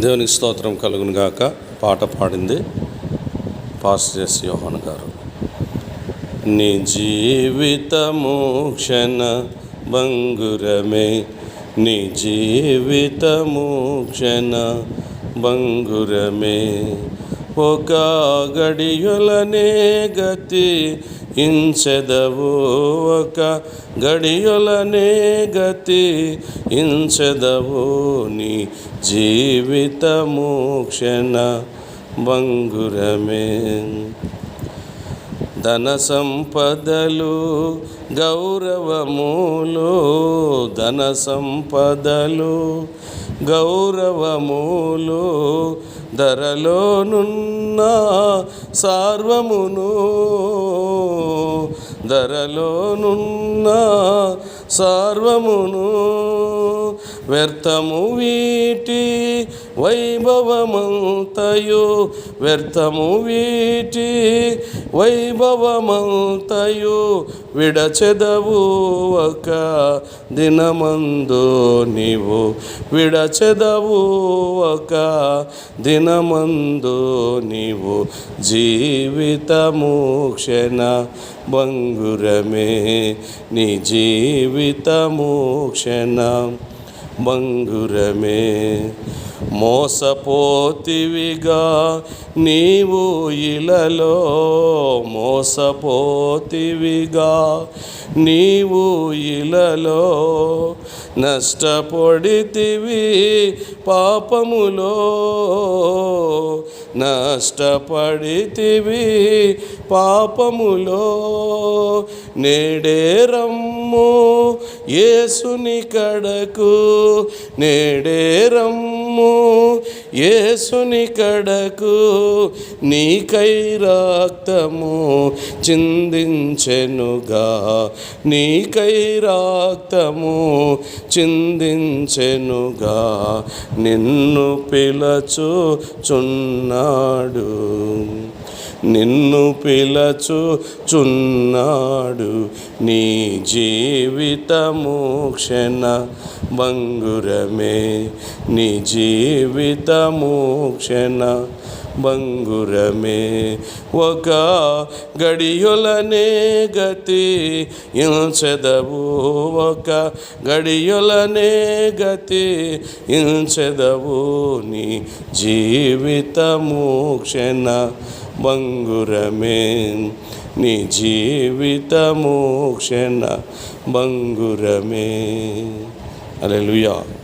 దేవునికి స్తోత్రం కలుగును గాక. పాట పాడింది పాస్టర్ ఎస్ యోహాన్ గారు. నీ జీవితము క్షణ భంగురమే, నీ జీవితము క్షణ భంగురమే, ఒక గడియొలనే గతి ఇంచెదవు, ఒక గడియొలనే గతి ఇంచెదవు, నీ జీవితము క్షణ భంగురమే. ధన సంపదలు గౌరవములు, ధన సంపదలు గౌరవములు, ధరలోనున్న సార్వమును, ధరలోనున్న సార్వమును, వ్యర్థము వీటి వైభవమంతయు, వ్యర్థము వీటి వైభవమంతయు, విడచెదవు ఒక దినమందు నీవు, విడచెదవు ఒక దినమందు నీవు, జీవితము క్షణ భంగురమే, నీ జీవితము క్షణ భంగురమే. మోసపోతివిగా నీవు ఇలలో, మోసపోతివిగా నీవు ఇలలో, నష్టపడితివి పాపములో, నష్టపడితివి పాపములో, నేడే రమ్ము యేసుని కడకు, నేడే రమ్ము యేసుని కడకు, నీకై రక్తము చిందించెనుగా, నీకై రక్తము చిందించెనుగా, నిన్ను పిలచుచున్నాడు, నిన్ను పిలచుచున్నాడు, నీ జీవితము క్షణ భంగురమే, నీ జీవితము క్షణ భంగురమే, ఒక గడియొలనే గతి ఇంచెదవు, ఒక గడియొలనే గతి ఇంచెదవు, నీ జీవితము క్షణ భంగురమే, నీ జీవితము క్షణ భంగురమే. హల్లెలూయా.